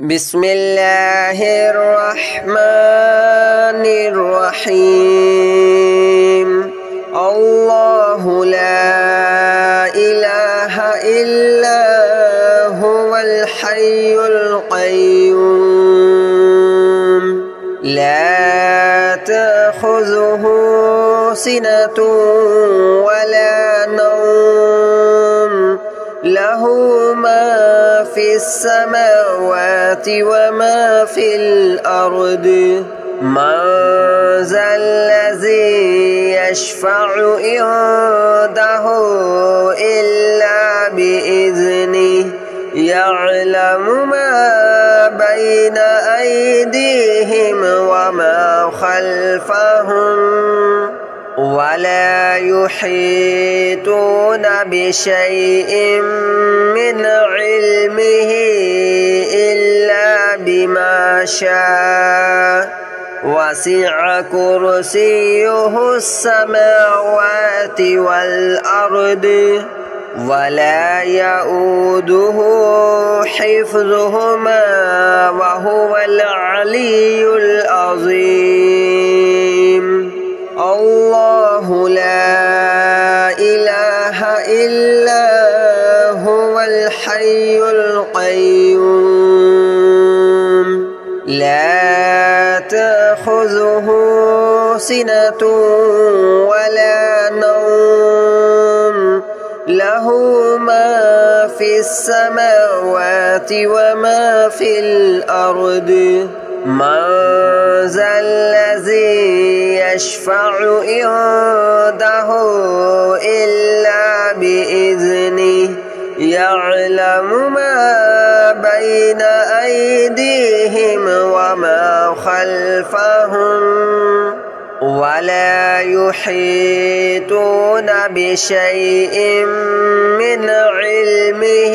بسم الله الرحمن الرحيم الله لا إله إلا هو الحي القيوم لا تأخذه سنة ولا نوم له ما في السماوات وما في الأرض من ذا الذي يشفع عنده إلا بإذنه يعلم ما بين أيديهم وما خلفهم ولا يحيطون بشيء من علمه إلا بما شاء وسع كرسيه السماوات والأرض ولا يؤوده حفظهما وهو العلي العظيم الله لا إله إلا هو الحي القيوم لا تأخذه سنة ولا نوم له ما في السماوات وما في الأرض من ذا الذي يشفع عنده إلا بإذنه يعلم ما بين أيديهم وما خلفهم ولا يحيطون بشيء من علمه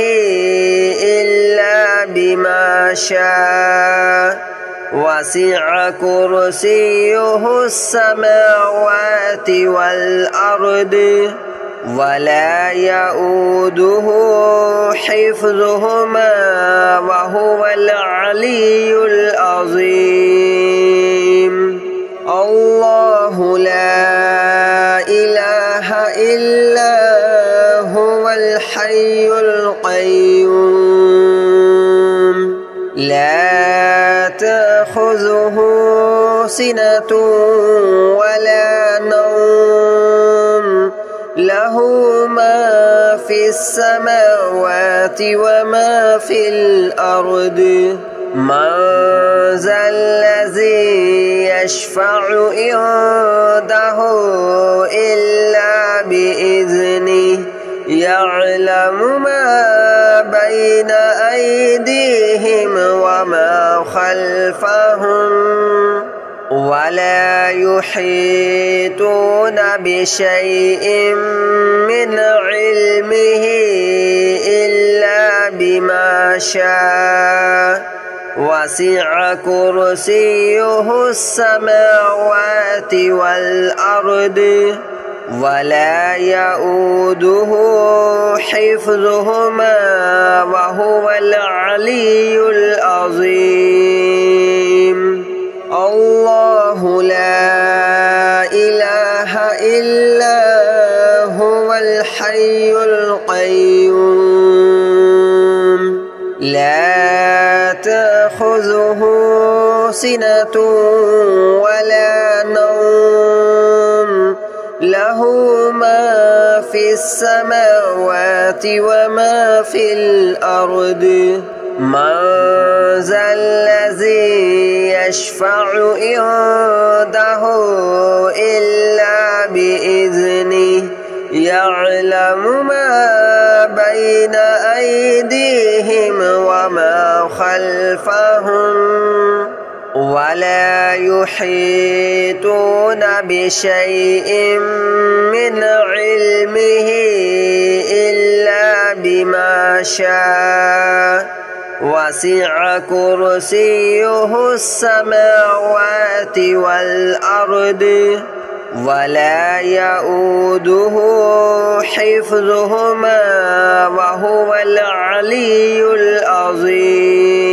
إلا بما شاء وسع كرسيه السماوات والأرض ولا يؤوده حفظهما وهو العلي العظيم الله لا إله إلا هو الحي القيوم لا تأخذه سنة ولا نوم له ما في السماوات وما في الأرض من ذا الذي يشفع عنده إلا بإذنه يعلم ما بين أيديهم وما خلفهم ولا يحيطون بشيء من علمه إلا بما شاء وسع كرسيه السماوات والأرض ولا يؤوده حفظهما وهو العلي العظيم الله لا إله إلا هو الحي القيوم لا تأخذه سنة ولا نوم له ما في السماوات وما في الأرض من ذا الذي يشفع عنده إلا بإذنه يعلم ما بين أيديهم وما خلفهم ولا يحيطون بشيء من علمه إلا بما شاء وسع كرسيه السماوات والأرض ولا يؤوده حفظهما وهو العلي العظيم.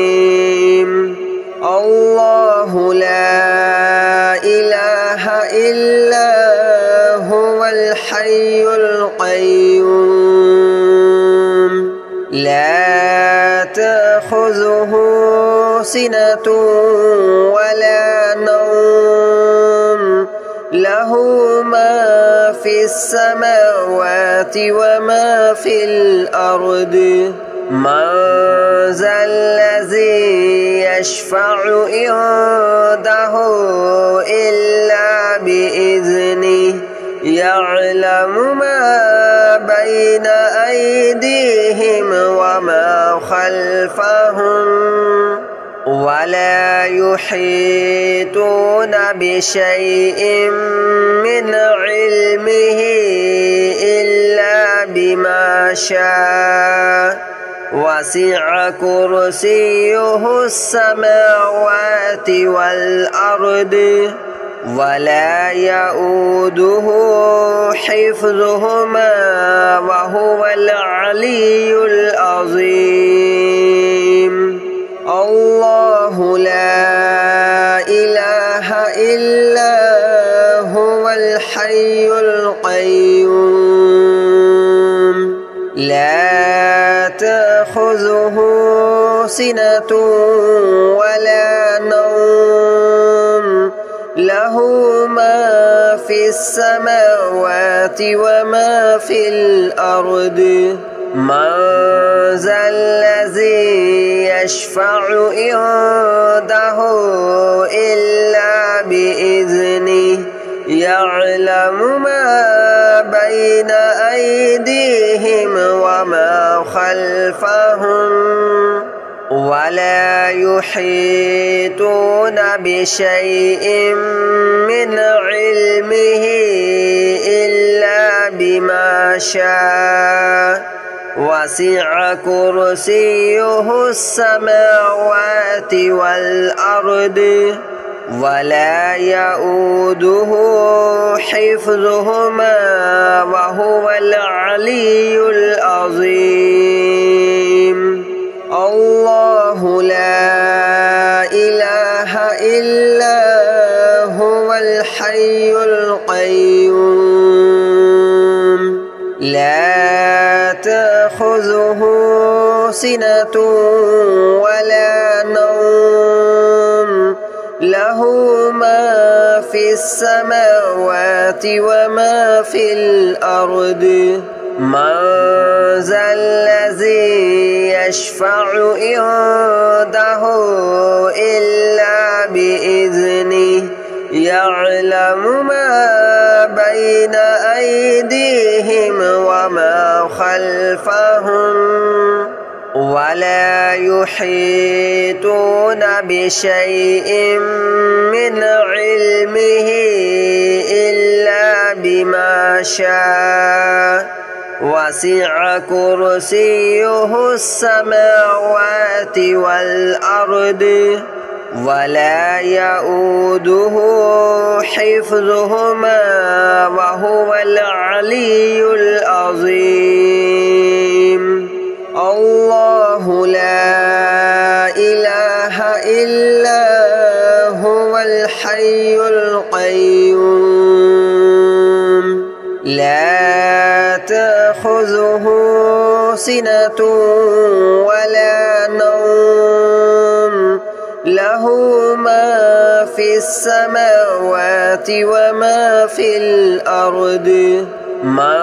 تأخذه سنة ولا نوم له ما في السماوات وما في الأرض من ذا الذي يشفع عنده إلا بإذنه يعلم ما بين أيديهم وما خلفهم ولا يحيطون بشيء من علمه إلا بما شاء وسع كرسيه السماوات والأرض ولا يؤوده حفظهما وهو العلي العظيم الله لا إله إلا هو الحي القيوم لا تأخذه سنة ولا نوم له ما في السماوات وما في الأرض من ذا الذي يشفع عنده إلا بإذنه يعلم ما بين أيديهم وما خلفهم ولا يحيطون بشيء من علمه إلا بما شاء وسع كرسيه السماوات والأرض ولا يؤوده حفظهما وهو العلي العظيم الله لا إله إلا هو الحي القيوم لا تأخذه سنة ولا نوم له ما في السماوات وما في الأرض من ذا الذي يشفع عنده إلا بإذنه يعلم ما بين أيديهم وما خلفهم ولا يحيطون بشيء من علمه إلا بما شاء وسع كرسيه السماوات والأرض ولا يؤوده حفظهما وهو العلي العظيم الله لا إله إلا هو الحي القيوم لا تأخذه سنة ولا نوم له ما في السماوات وما في الأرض من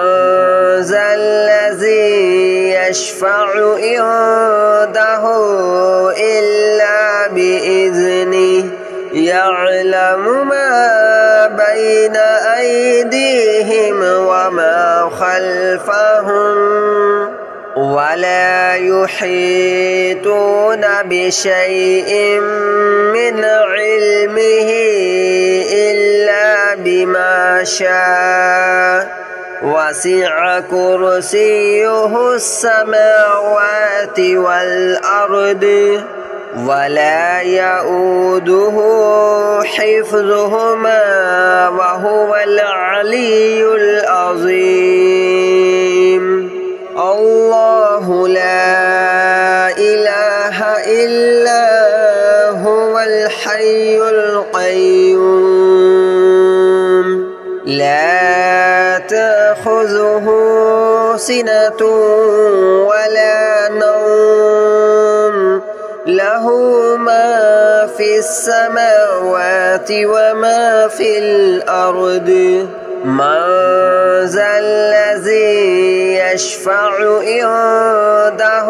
ذا الذي يشفع عنده إلا بإذنه يعلم ما بين أيديهم وما خلفهم ولا يحيطون بشيء من علمه إلا بما شاء وسع كرسيه السماوات والأرض ولا يؤوده حفظهما وهو العلي العظيم الله لا إله إلا هو الحي القيوم لا تأخذه سنة ولا نوم له له ما في السماوات وما في الأرض من ذا الذي يشفع عنده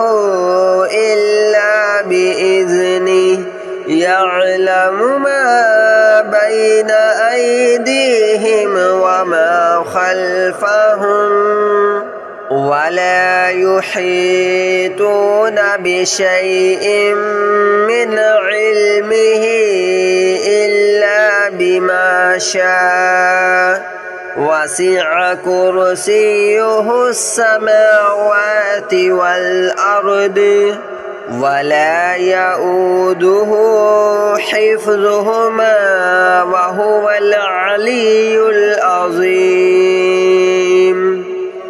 إلا بإذنه يعلم ما بين أيديهم وما خلفهم ولا يحيطون بشيء من علمه إلا بما شاء وسع كرسيه السماوات والأرض ولا يؤوده حفظهما وهو العلي العظيم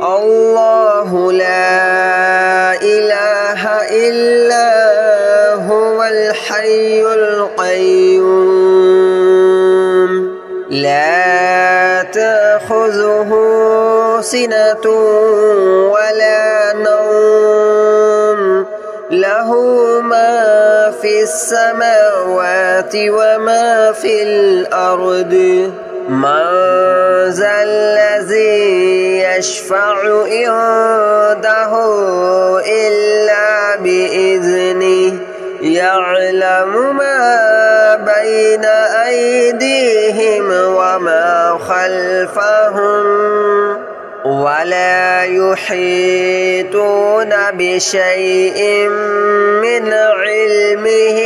الله لا إله إلا هو الحي القيوم لا تأخذه سنة ولا نوم له ما في السماوات وما في الأرض من ذا الذي يشفع عنده إلا بإذنه يعلم ما بين أيديهم وما خلفهم ولا يحيطون بشيء من علمه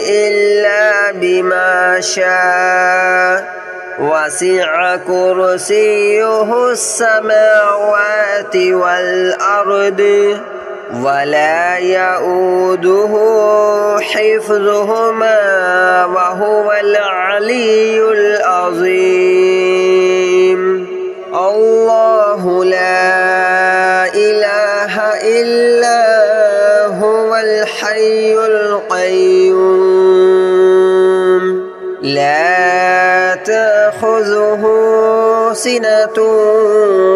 إلا بما شاء وسع كرسيه السماوات والأرض ولا يؤوده حفظهما وهو العلي العظيم الله لا إله إلا هو الحي القيوم لا تأخذه سنة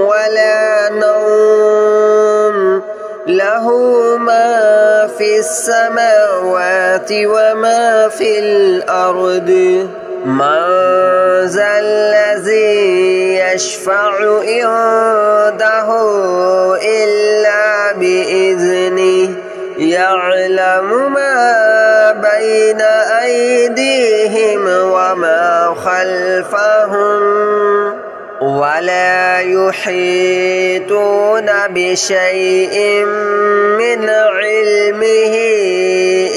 ولا نوم له ما في السماوات وما في الأرض من ذا الذي يشفع عنده إلا بإذنه يعلم ما بين أيديهم وما خلفهم ولا يحيطون بشيء من علمه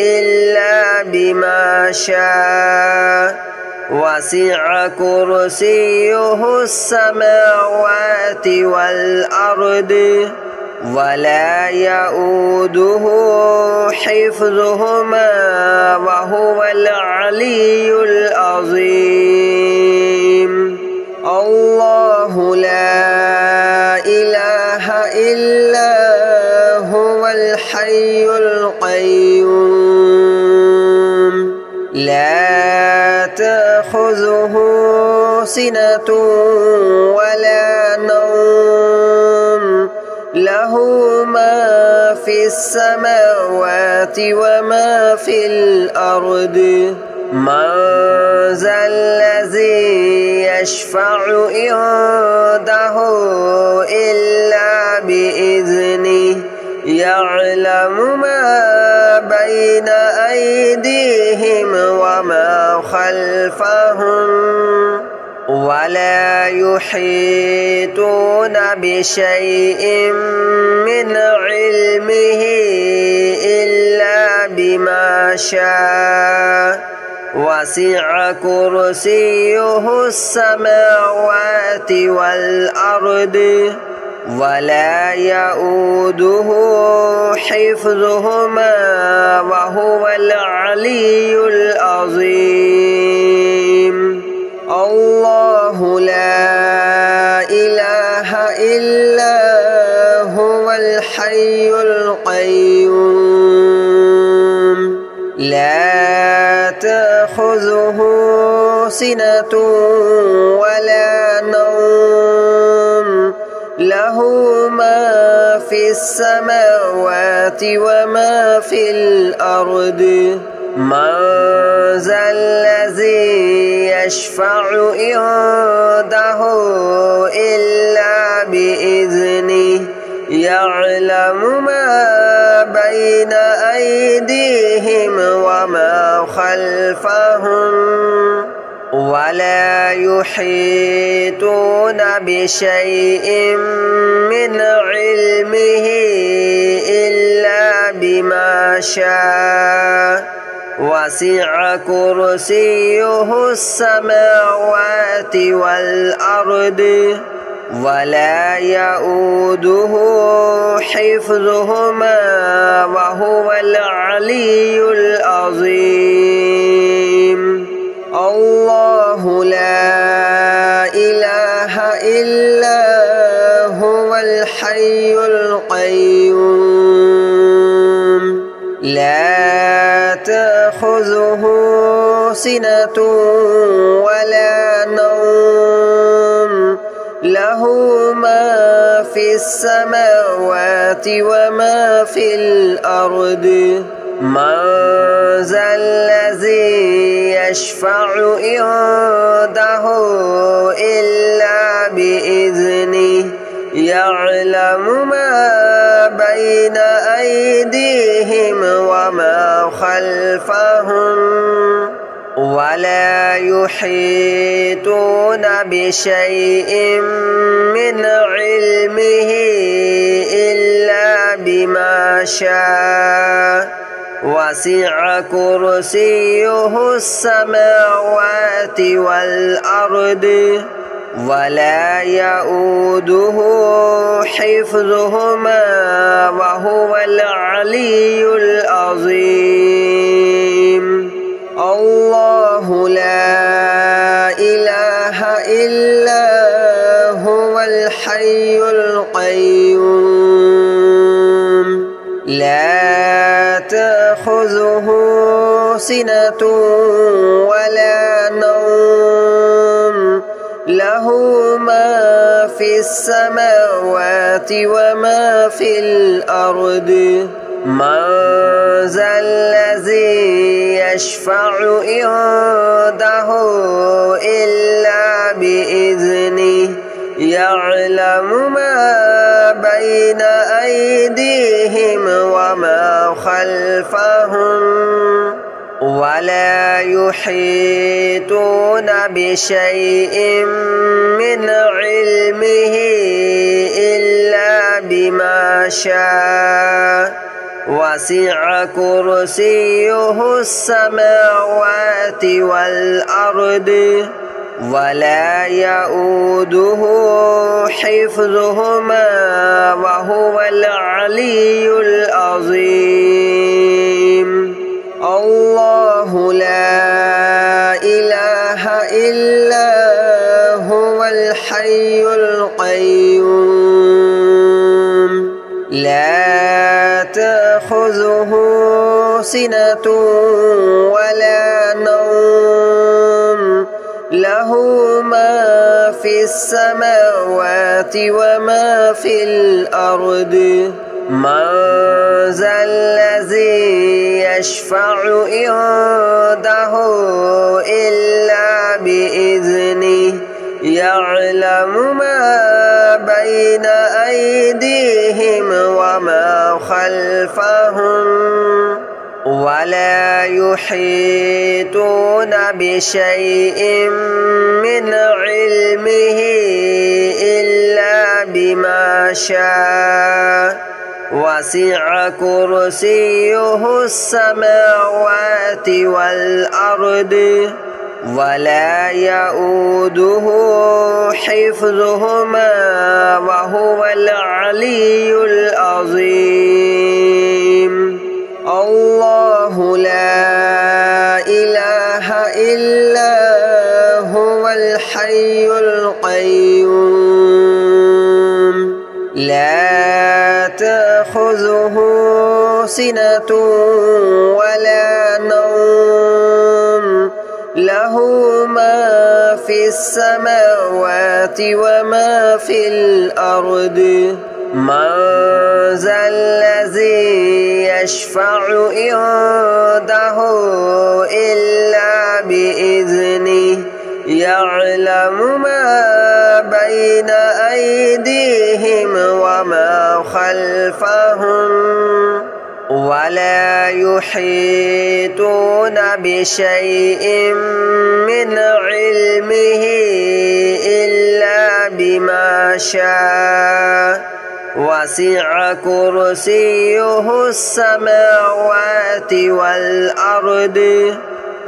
إلا بما شاء وسع كرسيه السماوات والأرض ولا يؤوده حفظهما وهو العلي العظيم الله لا إله إلا هو الحي القيوم لا تأخذه سنة ولا نوم له ما في السماوات وما في الأرض من ذا الذي يشفع عنده إلا بإذنه يعلم ما بين أيديهم وما خلفهم ولا يحيطون بشيء من علمه إلا بما شاء وسع كرسيه السماوات والأرض ولا يؤوده حفظهما وهو العلي العظيم الله لا إله إلا هو الحي القيوم لا تأخذه سنة ولا نوم له ما في السماوات وما في الأرض من ذا الذي يشفع عنده إلا بإذنه يعلم ما بين أيديهم وما خلفهم ولا يحيطون بشيء من علمه إلا بما شاء وسع كرسيه السماوات والأرض ولا يؤوده حفظهما وهو العلي العظيم الله لا إله إلا هو الحي القيوم لا تأخذه سنة ولا نوم له ما في السماوات وما في الأرض من ذا الذي يشفع عنده إلا بإذنه يعلم ما بين أيديهم وما خلفهم ولا يحيطون بشيء من علمه إلا بما شاء وسع كرسيه السماوات والأرض ولا يؤوده حفظهما وهو العلي العظيم الله لا إله إلا هو الحي القيوم لا تأخذه سنة ولا نوم له ما في السماوات وما في الأرض من ذا الذي يشفع عنده إلا بإذنه يعلم ما بين أيديهم وما خلفهم ولا يحيطون بشيء من علمه إلا بما شاء وسع كرسيه السماوات والأرض ولا يؤوده حفظهما وهو العلي العظيم الله لا إله إلا هو الحي القيوم لا تأخذه سنة ولا نوم له ما في السماوات وما في الأرض من ذا الذي يشفع عنده إلا بإذنه يعلم ما بين أيديهم وما خلفهم ولا يحيطون بشيء من علمه إلا بما شاء وسع كرسيه السماوات والأرض ولا يؤوده حفظهما وهو العلي العظيم الله لا إله إلا هو الحي القيوم لا تأخذه سنة ولا نوم له ما في السماوات وما في الأرض من ذا الذي يشفع عنده إلا بإذنه يعلم ما بين أيديهم وما خلفهم ولا يحيطون بشيء من علمه إلا بما شاء وسع كرسيه السماوات والأرض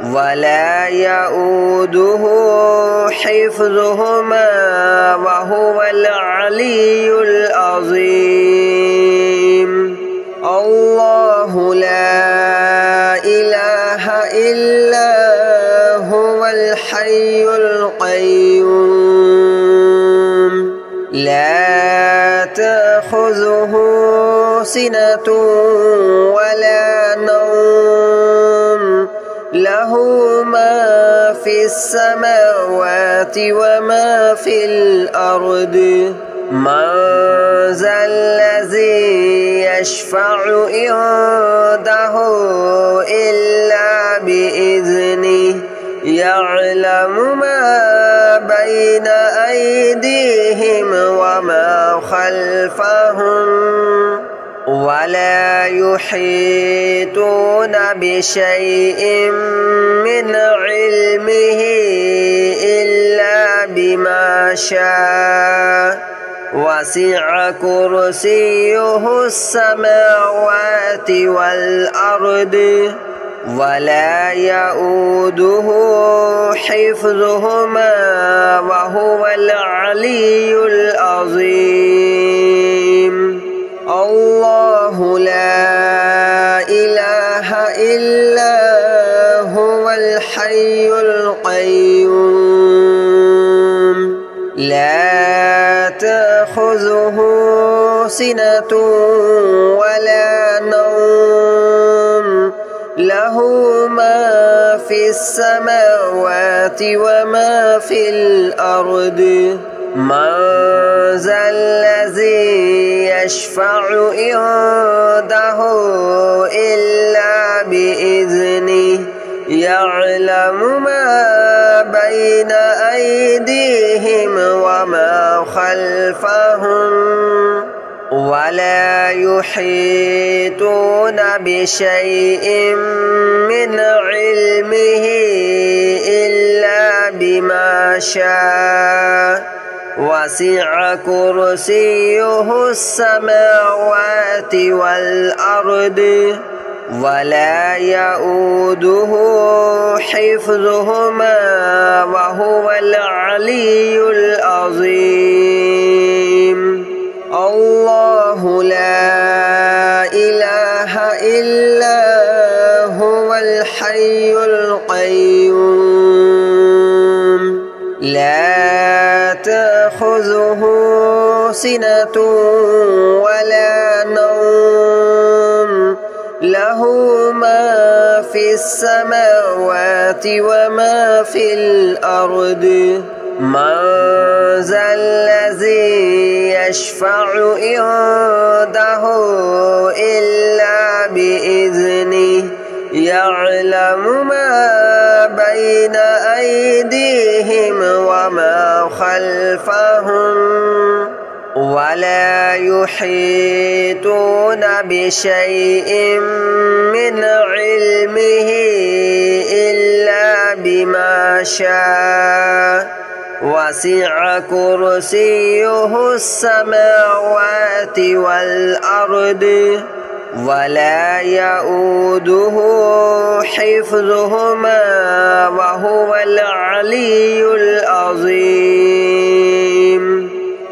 ولا يؤوده حفظهما وهو العلي العظيم الله لا إله إلا هو الحي القيوم لا تأخذه سنة ولا نوم له ما في السماوات وما في الأرض من ذا الذي يشفع عنده إلا بإذنه يعلم ما بين أيديهم وما خلفهم ولا يحيطون بشيء من علمه إلا بما شاء وسع كرسيه السماوات والأرض ولا يؤوده حفظهما وهو العلي العظيم الله لا إله إلا هو الحي القيوم لا تأخذه سنة ولا نوم له ما في السماوات وما في الأرض من ذا الذي يشفع عنده إلا بإذنه يعلم ما بين أيديهم وما خلفهم ولا يحيطون بشيء من علمه إلا بما شاء وسع كرسيه السماوات والأرض ولا يؤوده حفظهما وهو العلي العظيم الله لا إله إلا هو الحي القيوم لا تأخذه سنة ولا نوم له ما في السماوات وما في الأرض من ذا الذي يشفع عنده إلا بإذنه يعلم ما بين أيديهم وما خلفهم ولا يحيطون بشيء من علمه إلا بما شاء وسع كرسيه السماوات والأرض ولا يؤوده حفظهما وهو العلي العظيم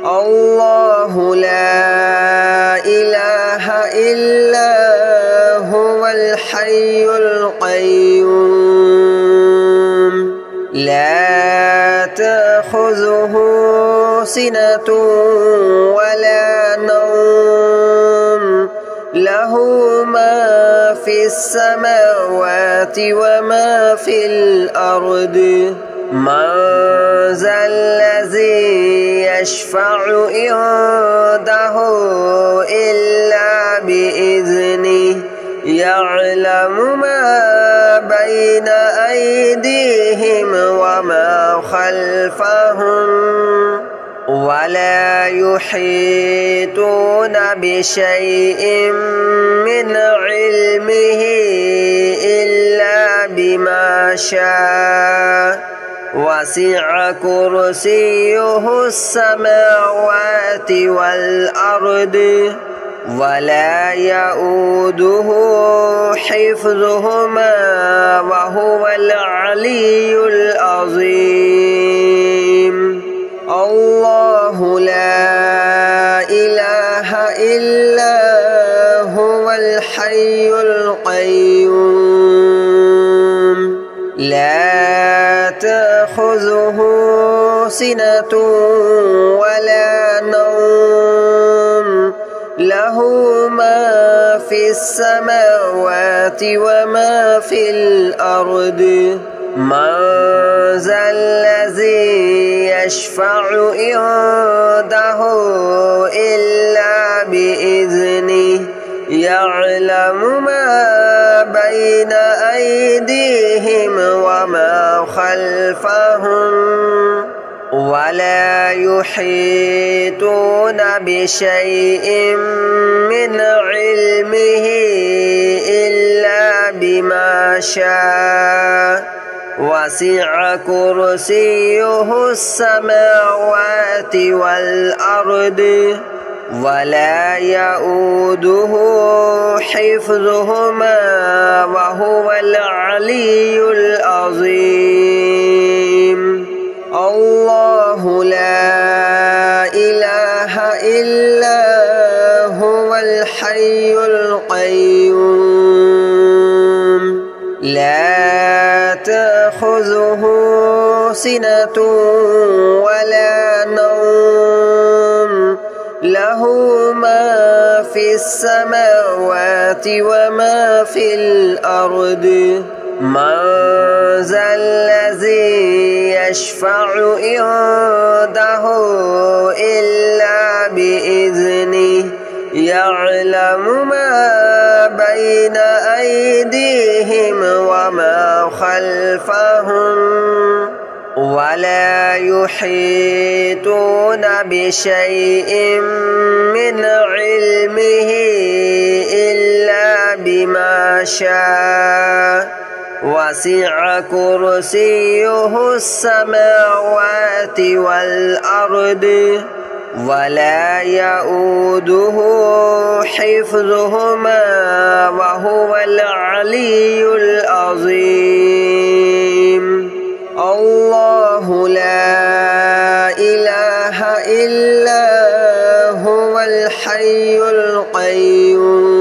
الله لا إله إلا هو الحي القيوم لا تأخذه سنة ولا نوم له ما في السماوات وما في الأرض من ذا الذي يشفع عنده إلا بإذنه يعلم ما بين أيديهم وما خلفهم ولا يحيطون بشيء من علمه إلا بما شاء وسع كرسيه السماوات والأرض ولا يؤوده حفظهما وهو العلي العظيم الله لا إله إلا هو الحي القيوم لا تأخذه سنة ولا نوم له ما في السماوات وما في الأرض من ذا الذي يشفع عنده إلا بإذنه يعلم ما بين أيديهم وما خلفهم ولا يحيطون بشيء من علمه إلا بما شاء وسع كرسيه السماوات والأرض ولا يؤوده حفظهما وهو العلي العظيم الله لا إله إلا هو الحي القيوم لا تأخذه سنة ولا نوم له ما في السماوات وما في الأرض من ذا الذي يشفع عنده إلا بإذنه يعلم ما بين أيديهم وما خلفهم ولا يحيطون بشيء من علمه إلا بما شاء وسع كرسيه السماوات والأرض ولا يؤوده حفظهما وهو العلي العظيم الله لا إله إلا هو الحي القيوم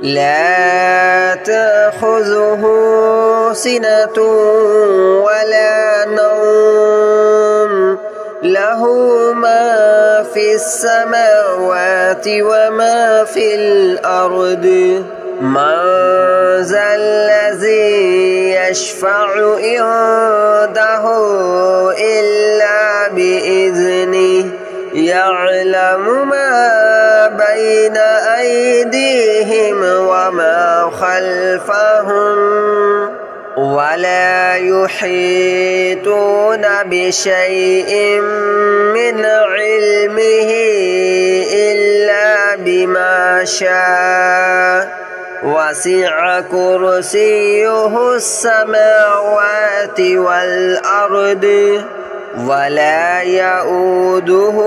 لا تأخذه سنة ولا نوم له ما في السماوات وما في الأرض من ذا الذي يشفع عنده إلا بإذنه يعلم ما بين أيديهم وما خلفهم ولا يحيطون بشيء من علمه إلا بما شاء وسع كرسيه السماوات والأرض ولا يؤوده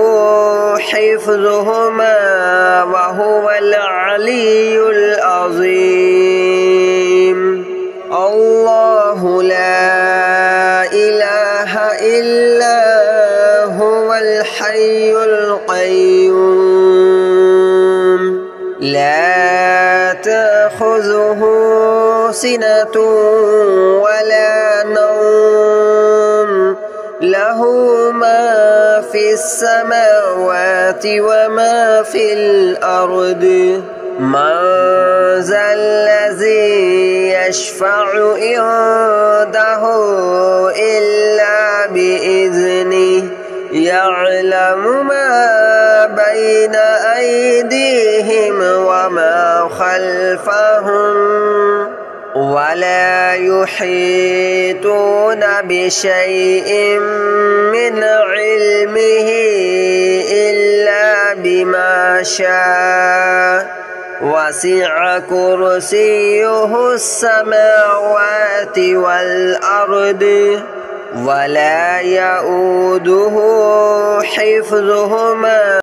حفظهما وهو العلي العظيم الله لا إله إلا هو الحي القيوم لا تأخذه سنة ولا نوم له ما في السماوات وما في الأرض من ذا الذي يشفع عنده إلا بإذنه يعلم ما بين أيديهم وما خلفهم ولا يحيطون بشيء من علمه إلا بما شاء وسع كرسيه السماوات والأرض ولا يؤوده حفظهما